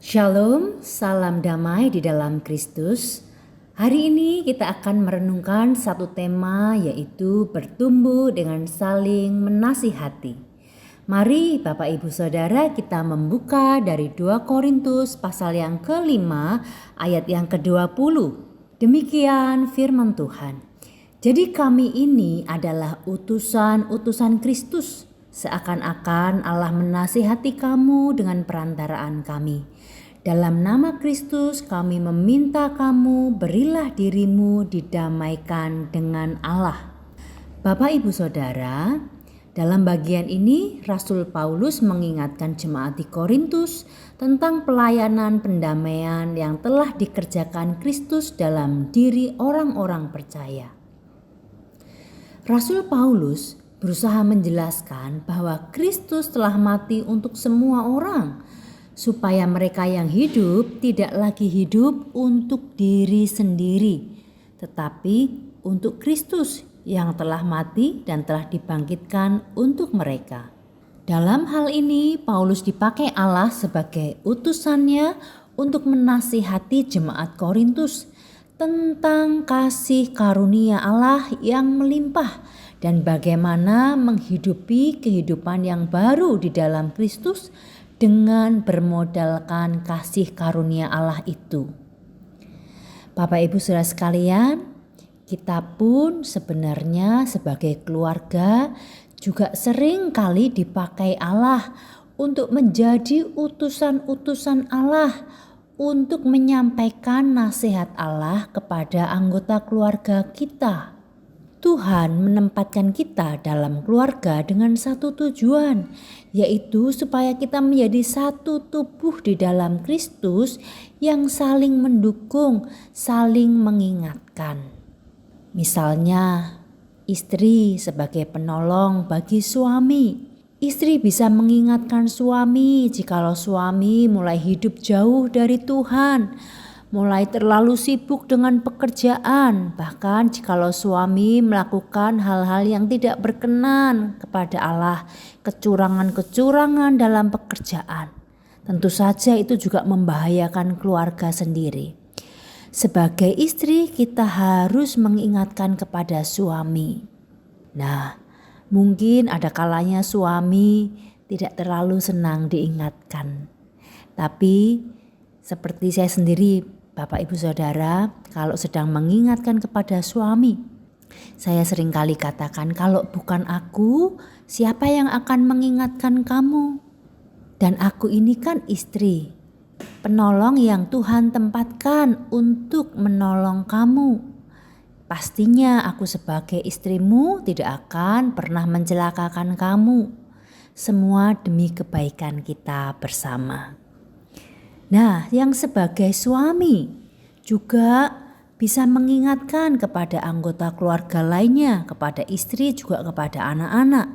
Shalom, salam damai di dalam Kristus. Hari ini kita akan merenungkan satu tema, yaitu bertumbuh dengan saling menasihati. Mari Bapak Ibu Saudara kita membuka dari 2 Korintus pasal yang ke-5 ayat yang ke-20. Demikian firman Tuhan. Jadi kami ini adalah utusan-utusan Kristus, seakan-akan Allah menasihati kamu dengan perantaraan kami. Dalam nama Kristus kami meminta kamu, berilah dirimu didamaikan dengan Allah. Bapak Ibu Saudara, dalam bagian ini Rasul Paulus mengingatkan jemaat di Korintus tentang pelayanan pendamaian yang telah dikerjakan Kristus dalam diri orang-orang percaya. Rasul Paulus berusaha menjelaskan bahwa Kristus telah mati untuk semua orang, supaya mereka yang hidup tidak lagi hidup untuk diri sendiri, tetapi untuk Kristus yang telah mati dan telah dibangkitkan untuk mereka. Dalam hal ini Paulus dipakai Allah sebagai utusannya untuk menasihati jemaat Korintus tentang kasih karunia Allah yang melimpah dan bagaimana menghidupi kehidupan yang baru di dalam Kristus dengan bermodalkan kasih karunia Allah itu. Bapak Ibu Saudara sekalian, kita pun sebenarnya sebagai keluarga juga sering kali dipakai Allah untuk menjadi utusan-utusan Allah untuk menyampaikan nasihat Allah kepada anggota keluarga kita. Tuhan menempatkan kita dalam keluarga dengan satu tujuan, yaitu supaya kita menjadi satu tubuh di dalam Kristus yang saling mendukung, saling mengingatkan. Misalnya, istri sebagai penolong bagi suami. Istri bisa mengingatkan suami jikalau suami mulai hidup jauh dari Tuhan, mulai terlalu sibuk dengan pekerjaan, bahkan jikalau suami melakukan hal-hal yang tidak berkenan kepada Allah, kecurangan-kecurangan dalam pekerjaan. Tentu saja itu juga membahayakan keluarga sendiri. Sebagai istri kita harus mengingatkan kepada suami. Nah, mungkin ada kalanya suami tidak terlalu senang diingatkan. Tapi seperti saya sendiri, Bapak Ibu Saudara, kalau sedang mengingatkan kepada suami, saya seringkali katakan, kalau bukan aku, siapa yang akan mengingatkan kamu? Dan aku ini kan istri, penolong yang Tuhan tempatkan untuk menolong kamu. Pastinya aku sebagai istrimu tidak akan pernah mencelakakan kamu. Semua demi kebaikan kita bersama. Nah, yang sebagai suami juga bisa mengingatkan kepada anggota keluarga lainnya, kepada istri juga kepada anak-anak.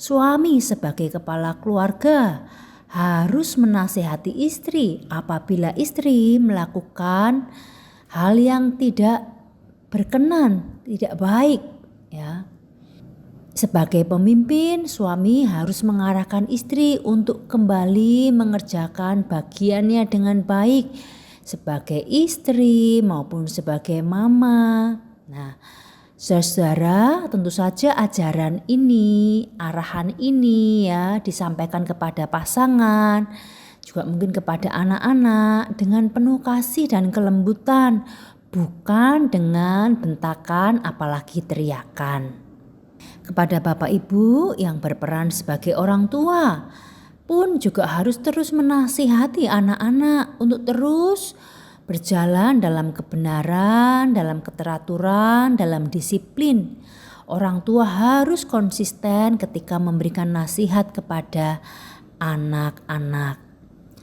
Suami sebagai kepala keluarga harus menasihati istri apabila istri melakukan hal yang tidak berkenan, tidak baik, ya. Sebagai pemimpin, suami harus mengarahkan istri untuk kembali mengerjakan bagiannya dengan baik sebagai istri maupun sebagai mama. Nah, saudara, tentu saja ajaran ini, arahan ini ya disampaikan kepada pasangan, juga mungkin kepada anak-anak dengan penuh kasih dan kelembutan, bukan dengan bentakan apalagi teriakan. Kepada Bapak Ibu yang berperan sebagai orang tua pun juga harus terus menasihati anak-anak untuk terus berjalan dalam kebenaran, dalam keteraturan, dalam disiplin. Orang tua harus konsisten ketika memberikan nasihat kepada anak-anak.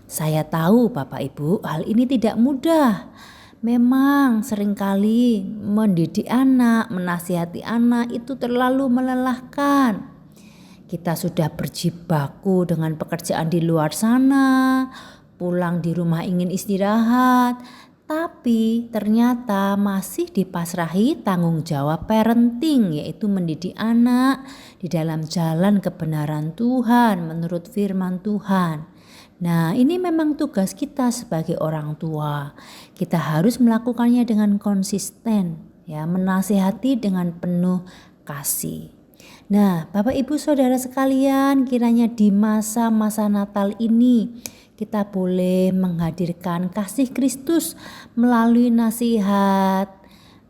Saya tahu Bapak Ibu, hal ini tidak mudah. Memang seringkali mendidik anak, menasihati anak itu terlalu melelahkan. Kita sudah berjibaku dengan pekerjaan di luar sana, pulang di rumah ingin istirahat, tapi ternyata masih dipasrahi tanggung jawab parenting, yaitu mendidik anak di dalam jalan kebenaran Tuhan menurut firman Tuhan. Nah, ini memang tugas kita sebagai orang tua. Kita harus melakukannya dengan konsisten, ya, menasihati dengan penuh kasih. Nah, Bapak Ibu Saudara sekalian, kiranya di masa-masa Natal ini kita boleh menghadirkan kasih Kristus melalui nasihat,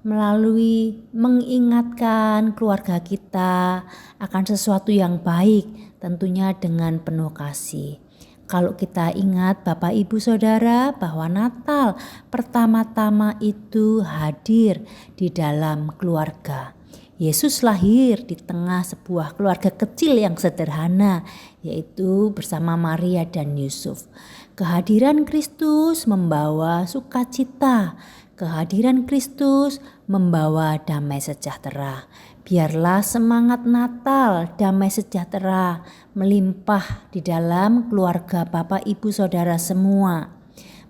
melalui mengingatkan keluarga kita akan sesuatu yang baik, tentunya dengan penuh kasih. Kalau kita ingat Bapak Ibu Saudara bahwa Natal pertama-tama itu hadir di dalam keluarga. Yesus lahir di tengah sebuah keluarga kecil yang sederhana, yaitu bersama Maria dan Yusuf. Kehadiran Kristus membawa sukacita. Kehadiran Kristus membawa damai sejahtera. Biarlah semangat Natal, damai sejahtera melimpah di dalam keluarga Bapak Ibu Saudara semua.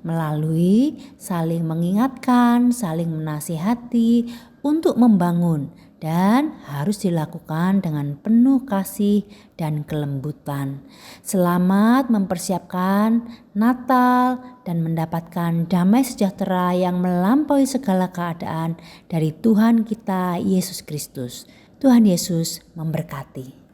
Melalui saling mengingatkan, saling menasihati untuk membangun, dan harus dilakukan dengan penuh kasih dan kelembutan. Selamat mempersiapkan Natal dan mendapatkan damai sejahtera yang melampaui segala keadaan dari Tuhan kita Yesus Kristus. Tuhan Yesus memberkati.